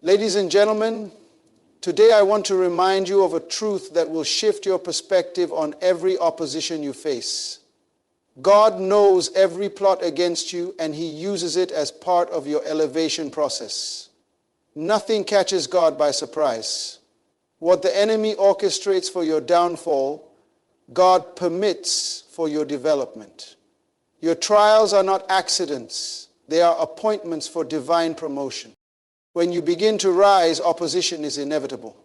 Ladies and gentlemen, today I want to remind you of a truth that will shift your perspective on every opposition you face. God knows every plot against you, and He uses it as part of your elevation process. Nothing catches God by surprise. What the enemy orchestrates for your downfall, God permits for your development. Your trials are not accidents. They are appointments for divine promotion. When you begin to rise, opposition is inevitable.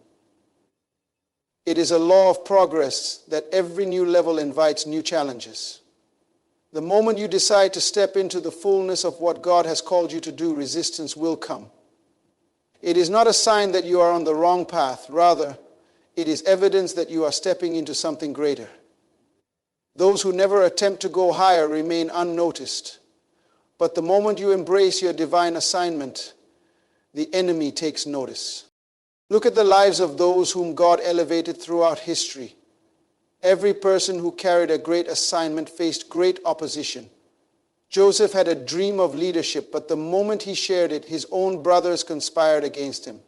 It is a law of progress that every new level invites new challenges. The moment you decide to step into the fullness of what God has called you to do, resistance will come. It is not a sign that you are on the wrong path. Rather, it is evidence that you are stepping into something greater. Those who never attempt to go higher remain unnoticed. But the moment you embrace your divine assignment, the enemy takes notice. Look at the lives of those whom God elevated throughout history. Every person who carried a great assignment faced great opposition. Joseph had a dream of leadership, but the moment he shared it, his own brothers conspired against him.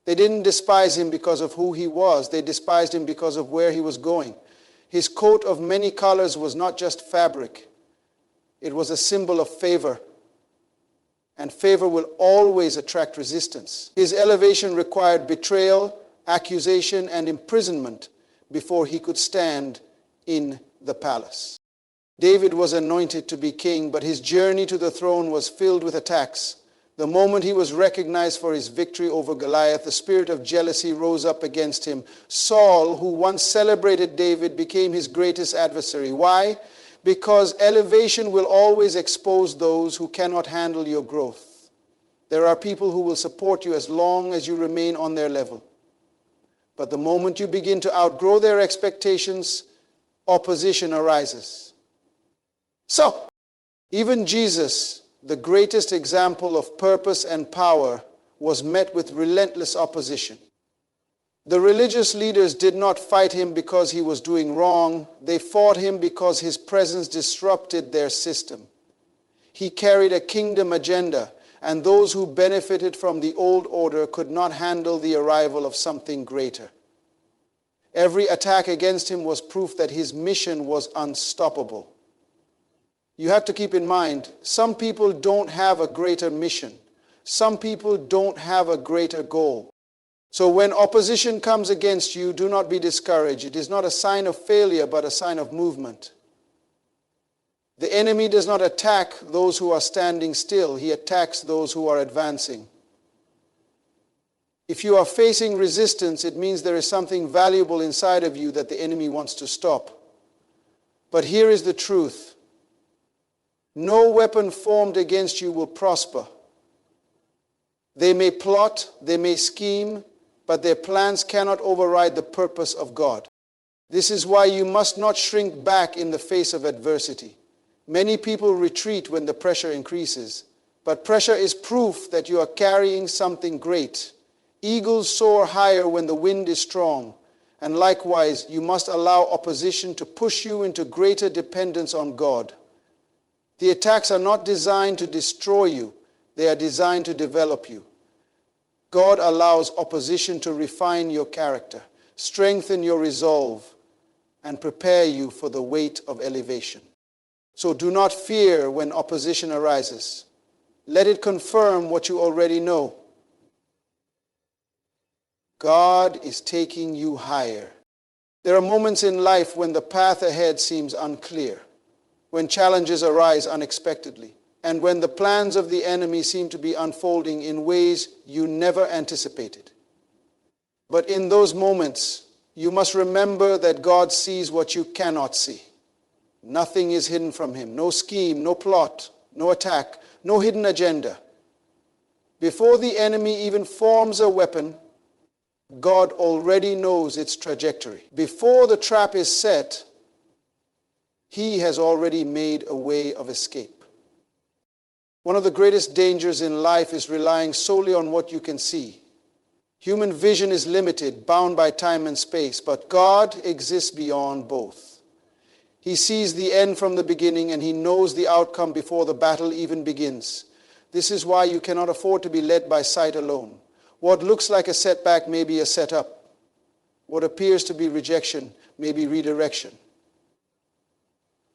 They didn't despise him because of who he was. They despised him because of where he was going. His coat of many colors was not just fabric. It was a symbol of favor. And favor will always attract resistance. His elevation required betrayal, accusation, and imprisonment before he could stand in the palace. David was anointed to be king, but his journey to the throne was filled with attacks. The moment he was recognized for his victory over Goliath, the spirit of jealousy rose up against him. Saul, who once celebrated David, became his greatest adversary. Why? Because elevation will always expose those who cannot handle your growth. There are people who will support you as long as you remain on their level. But the moment you begin to outgrow their expectations, opposition arises. So, even Jesus, the greatest example of purpose and power, was met with relentless opposition. The religious leaders did not fight him because he was doing wrong. They fought him because his presence disrupted their system. He carried a kingdom agenda, and those who benefited from the old order could not handle the arrival of something greater. Every attack against him was proof that his mission was unstoppable. You have to keep in mind, some people don't have a greater mission. Some people don't have a greater goal. So when opposition comes against you, do not be discouraged. It is not a sign of failure, but a sign of movement. The enemy does not attack those who are standing still. He attacks those who are advancing. If you are facing resistance, it means there is something valuable inside of you that the enemy wants to stop. But here is the truth. No weapon formed against you will prosper. They may plot, they may scheme, but their plans cannot override the purpose of God. This is why you must not shrink back in the face of adversity. Many people retreat when the pressure increases, but pressure is proof that you are carrying something great. Eagles soar higher when the wind is strong, and likewise, you must allow opposition to push you into greater dependence on God. The attacks are not designed to destroy you. They are designed to develop you. God allows opposition to refine your character, strengthen your resolve, and prepare you for the weight of elevation. So do not fear when opposition arises. Let it confirm what you already know. God is taking you higher. There are moments in life when the path ahead seems unclear, when challenges arise unexpectedly, and when the plans of the enemy seem to be unfolding in ways you never anticipated. But in those moments, you must remember that God sees what you cannot see. Nothing is hidden from him. No scheme, no plot, no attack, no hidden agenda. Before the enemy even forms a weapon, God already knows its trajectory. Before the trap is set, he has already made a way of escape. One of the greatest dangers in life is relying solely on what you can see. Human vision is limited, bound by time and space, but God exists beyond both. He sees the end from the beginning, and he knows the outcome before the battle even begins. This is why you cannot afford to be led by sight alone. What looks like a setback may be a setup. What appears to be rejection may be redirection.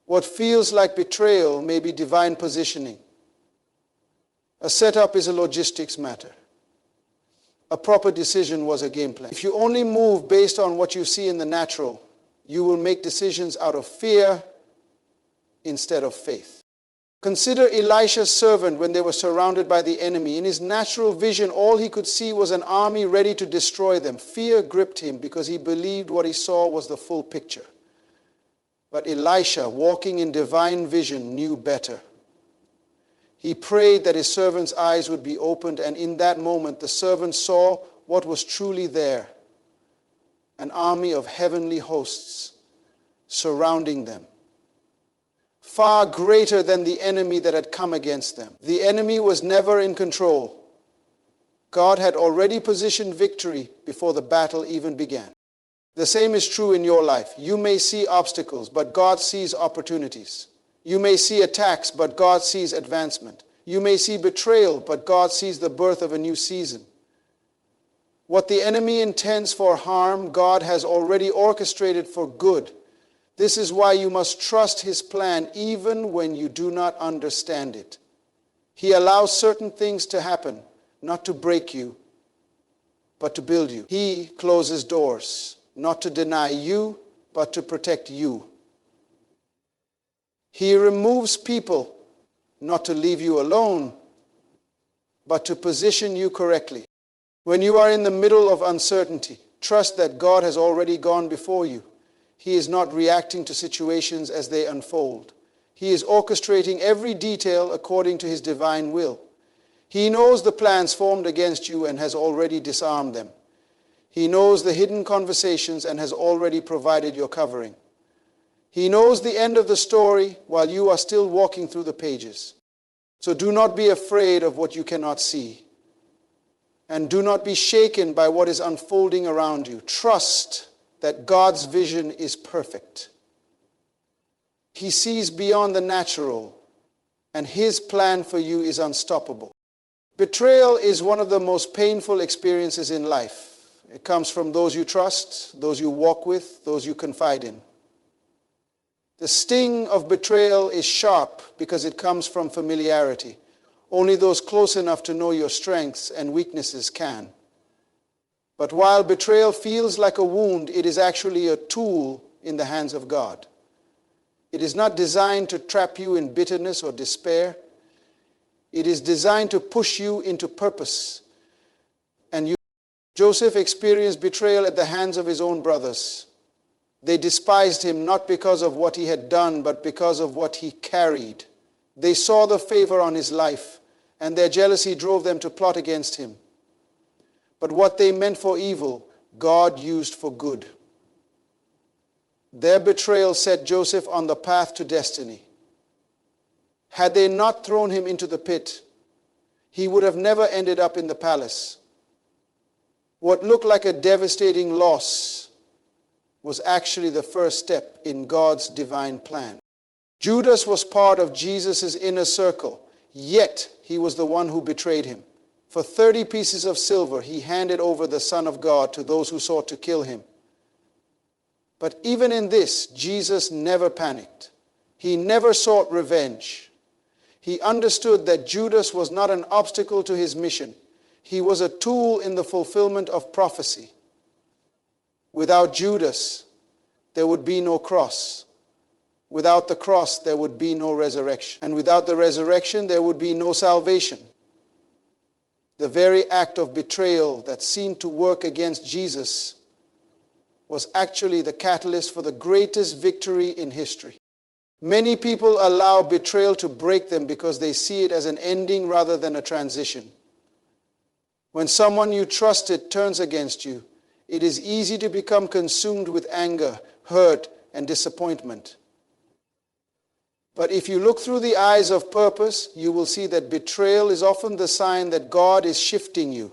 What feels like betrayal may be divine positioning. A setup is a logistics matter. A proper decision was a game plan. If you only move based on what you see in the natural, you will make decisions out of fear instead of faith. Consider Elisha's servant when they were surrounded by the enemy. In his natural vision, all he could see was an army ready to destroy them. Fear gripped him because he believed what he saw was the full picture. But Elisha, walking in divine vision, knew better. He prayed that his servant's eyes would be opened, and in that moment the servant saw what was truly there: an army of heavenly hosts surrounding them, far greater than the enemy that had come against them. The enemy was never in control. God had already positioned victory before the battle even began. The same is true in your life. You may see obstacles, but God sees opportunities. You may see attacks, but God sees advancement. You may see betrayal, but God sees the birth of a new season. What the enemy intends for harm, God has already orchestrated for good. This is why you must trust his plan even when you do not understand it. He allows certain things to happen, not to break you, but to build you. He closes doors, not to deny you, but to protect you. He removes people, not to leave you alone, but to position you correctly. When you are in the middle of uncertainty, trust that God has already gone before you. He is not reacting to situations as they unfold. He is orchestrating every detail according to his divine will. He knows the plans formed against you and has already disarmed them. He knows the hidden conversations and has already provided your covering. He knows the end of the story while you are still walking through the pages. So do not be afraid of what you cannot see. And do not be shaken by what is unfolding around you. Trust that God's vision is perfect. He sees beyond the natural, and his plan for you is unstoppable. Betrayal is one of the most painful experiences in life. It comes from those you trust, those you walk with, those you confide in. The sting of betrayal is sharp because it comes from familiarity. Only those close enough to know your strengths and weaknesses can. But while betrayal feels like a wound, it is actually a tool in the hands of God. It is not designed to trap you in bitterness or despair. It is designed to push you into purpose. Joseph experienced betrayal at the hands of his own brothers. They despised him not because of what he had done, but because of what he carried. They saw the favor on his life, and their jealousy drove them to plot against him. But what they meant for evil, God used for good. Their betrayal set Joseph on the path to destiny. Had they not thrown him into the pit, he would have never ended up in the palace. What looked like a devastating loss was actually the first step in God's divine plan. Judas was part of Jesus' inner circle, yet he was the one who betrayed him. For 30 pieces of silver, he handed over the Son of God to those who sought to kill him. But even in this, Jesus never panicked. He never sought revenge. He understood that Judas was not an obstacle to his mission. He was a tool in the fulfillment of prophecy. Without Judas, there would be no cross. Without the cross, there would be no resurrection. And without the resurrection, there would be no salvation. The very act of betrayal that seemed to work against Jesus was actually the catalyst for the greatest victory in history. Many people allow betrayal to break them because they see it as an ending rather than a transition. When someone you trusted turns against you, it is easy to become consumed with anger, hurt, and disappointment. But if you look through the eyes of purpose, you will see that betrayal is often the sign that God is shifting you.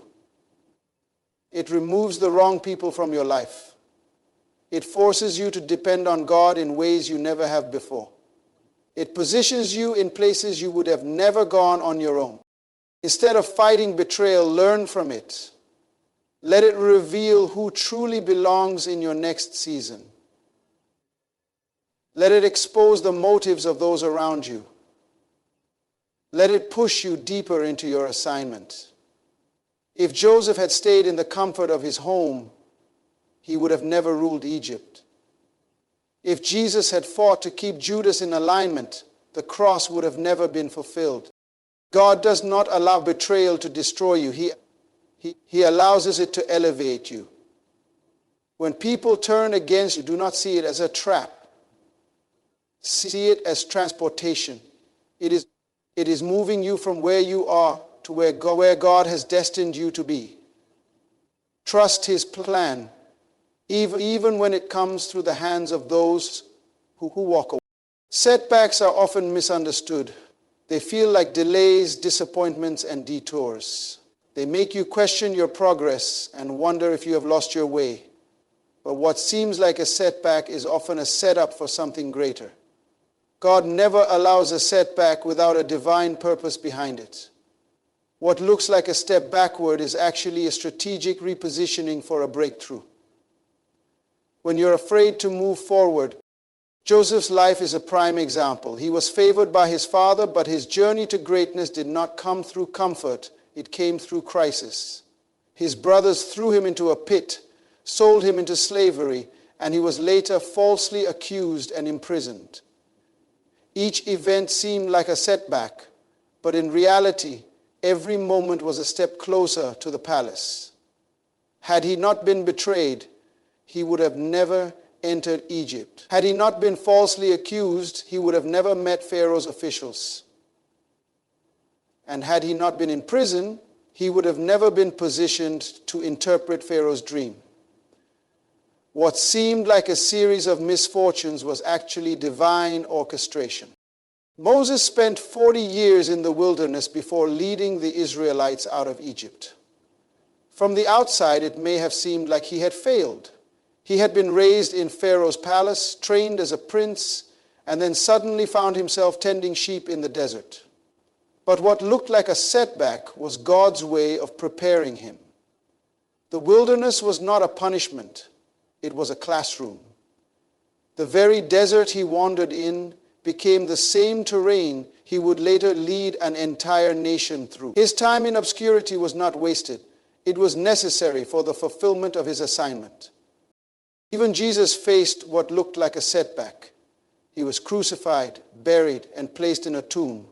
It removes the wrong people from your life. It forces you to depend on God in ways you never have before. It positions you in places you would have never gone on your own. Instead of fighting betrayal, learn from it. Let it reveal who truly belongs in your next season. Let it expose the motives of those around you. Let it push you deeper into your assignment. If Joseph had stayed in the comfort of his home, he would have never ruled Egypt. If Jesus had fought to keep Judas in alignment, the cross would have never been fulfilled. God does not allow betrayal to destroy you. He allows it to elevate you. When people turn against you, do not see it as a trap. See it as transportation. It is moving you from where you are to where God has destined you to be. Trust His plan, even when it comes through the hands of those who walk away. Setbacks are often misunderstood. They feel like delays, disappointments, and detours. They make you question your progress and wonder if you have lost your way. But what seems like a setback is often a setup for something greater. God never allows a setback without a divine purpose behind it. What looks like a step backward is actually a strategic repositioning for a breakthrough. When you're afraid to move forward, Joseph's life is a prime example. He was favored by his father, but his journey to greatness did not come through comfort. It came through crisis. His brothers threw him into a pit, sold him into slavery, and he was later falsely accused and imprisoned. Each event seemed like a setback, but in reality, every moment was a step closer to the palace. Had he not been betrayed, he would have never entered Egypt. Had he not been falsely accused, he would have never met Pharaoh's officials. And had he not been in prison, he would have never been positioned to interpret Pharaoh's dream. What seemed like a series of misfortunes was actually divine orchestration. Moses spent 40 years in the wilderness before leading the Israelites out of Egypt. From the outside, it may have seemed like he had failed. He had been raised in Pharaoh's palace, trained as a prince, and then suddenly found himself tending sheep in the desert. But what looked like a setback was God's way of preparing him. The wilderness was not a punishment. It was a classroom. The very desert he wandered in became the same terrain he would later lead an entire nation through. His time in obscurity was not wasted. It was necessary for the fulfillment of his assignment. Even Jesus faced what looked like a setback. He was crucified, buried, and placed in a tomb.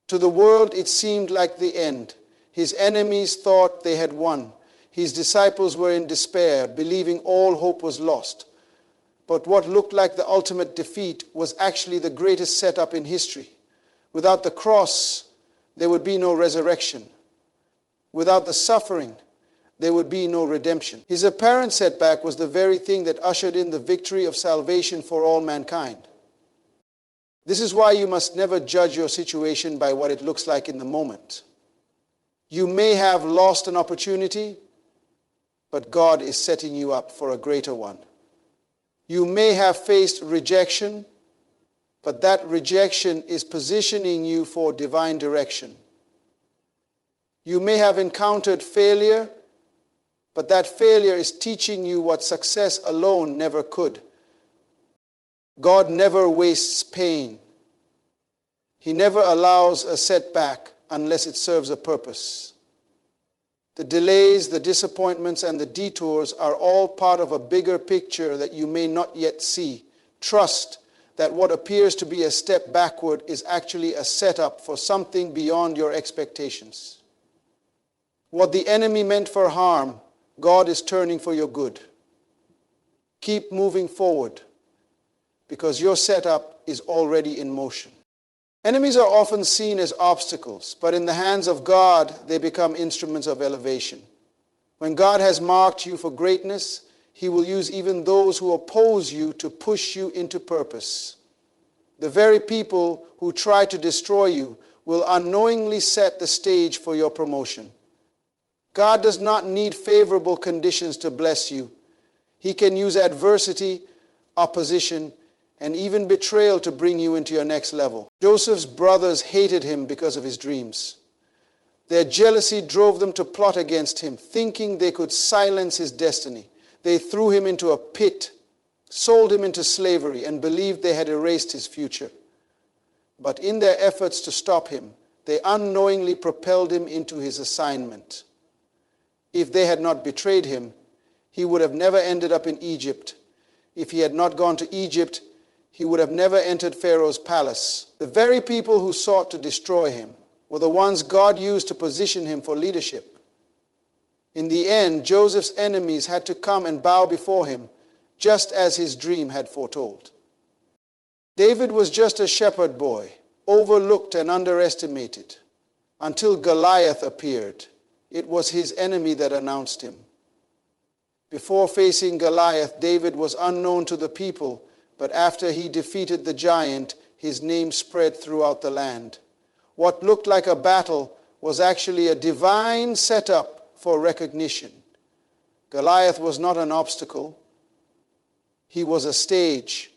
To the world, it seemed like the end. His enemies thought they had won. His disciples were in despair, believing all hope was lost. But what looked like the ultimate defeat was actually the greatest setup in history. Without the cross, there would be no resurrection. Without the suffering, there would be no redemption. His apparent setback was the very thing that ushered in the victory of salvation for all mankind. This is why you must never judge your situation by what it looks like in the moment. You may have lost an opportunity, but God is setting you up for a greater one. You may have faced rejection, but that rejection is positioning you for divine direction. You may have encountered failure, but that failure is teaching you what success alone never could. God never wastes pain. He never allows a setback unless it serves a purpose. The delays, the disappointments, and the detours are all part of a bigger picture that you may not yet see. Trust that what appears to be a step backward is actually a setup for something beyond your expectations. What the enemy meant for harm, God is turning for your good. Keep moving forward, because your setup is already in motion. Enemies are often seen as obstacles, but in the hands of God, they become instruments of elevation. When God has marked you for greatness, He will use even those who oppose you to push you into purpose. The very people who try to destroy you will unknowingly set the stage for your promotion. God does not need favorable conditions to bless you. He can use adversity, opposition, and even betrayal to bring you into your next level. Joseph's brothers hated him because of his dreams. Their jealousy drove them to plot against him, thinking they could silence his destiny. They threw him into a pit, sold him into slavery, and believed they had erased his future. But in their efforts to stop him, they unknowingly propelled him into his assignment. If they had not betrayed him, he would have never ended up in Egypt. If he had not gone to Egypt, he would have never entered Pharaoh's palace. The very people who sought to destroy him were the ones God used to position him for leadership. In the end, Joseph's enemies had to come and bow before him, just as his dream had foretold. David was just a shepherd boy, overlooked and underestimated, until Goliath appeared. It was his enemy that announced him. Before facing Goliath, David was unknown to the people, but after he defeated the giant, his name spread throughout the land. What looked like a battle was actually a divine setup for recognition. Goliath was not an obstacle. He was a stage.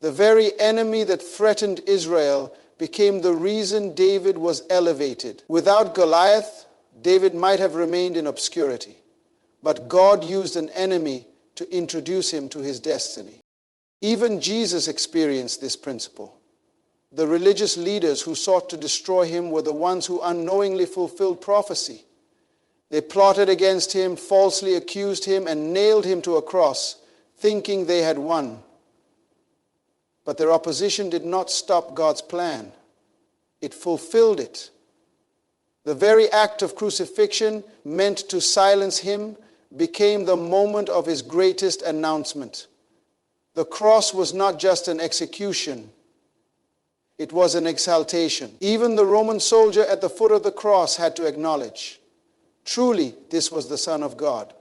The very enemy that threatened Israel became the reason David was elevated. Without Goliath, David might have remained in obscurity. But God used an enemy to introduce him to his destiny. Even Jesus experienced this principle. The religious leaders who sought to destroy him were the ones who unknowingly fulfilled prophecy. They plotted against him, falsely accused him, and nailed him to a cross, thinking they had won. But their opposition did not stop God's plan. It fulfilled it. The very act of crucifixion, meant to silence him, became the moment of his greatest announcement. The cross was not just an execution. It was an exaltation. Even the Roman soldier at the foot of the cross had to acknowledge, truly, this was the Son of God.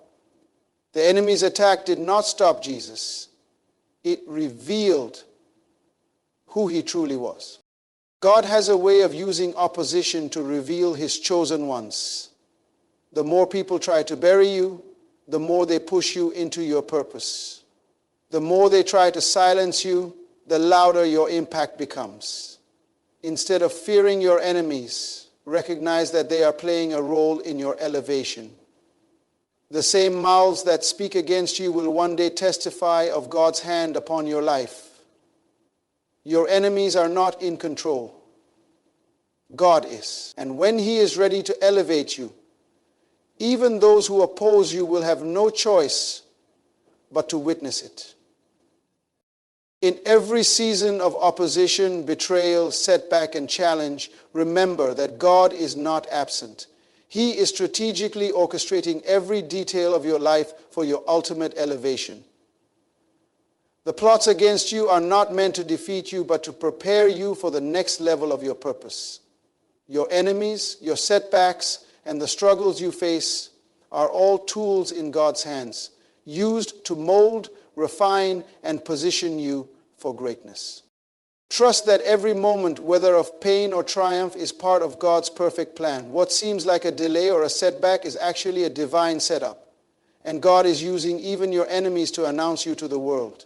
The enemy's attack did not stop Jesus. It revealed who he truly was. God has a way of using opposition to reveal his chosen ones. The more people try to bury you, the more they push you into your purpose. The more they try to silence you, the louder your impact becomes. Instead of fearing your enemies, recognize that they are playing a role in your elevation. The same mouths that speak against you will one day testify of God's hand upon your life. Your enemies are not in control. God is. And when he is ready to elevate you, even those who oppose you will have no choice but to witness it. In every season of opposition, betrayal, setback, and challenge, remember that God is not absent. He is strategically orchestrating every detail of your life for your ultimate elevation. The plots against you are not meant to defeat you, but to prepare you for the next level of your purpose. Your enemies, your setbacks, and the struggles you face are all tools in God's hands, used to mold, refine, and position you for greatness. Trust that every moment, whether of pain or triumph, is part of God's perfect plan. What seems like a delay or a setback is actually a divine setup, and God is using even your enemies to announce you to the world.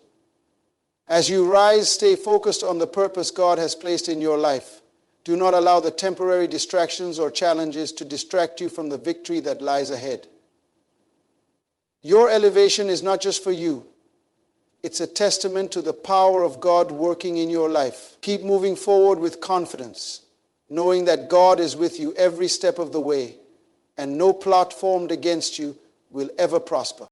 As you rise, stay focused on the purpose God has placed in your life. Do not allow the temporary distractions or challenges to distract you from the victory that lies ahead. Your elevation is not just for you. It's a testament to the power of God working in your life. Keep moving forward with confidence, knowing that God is with you every step of the way, and no plot formed against you will ever prosper.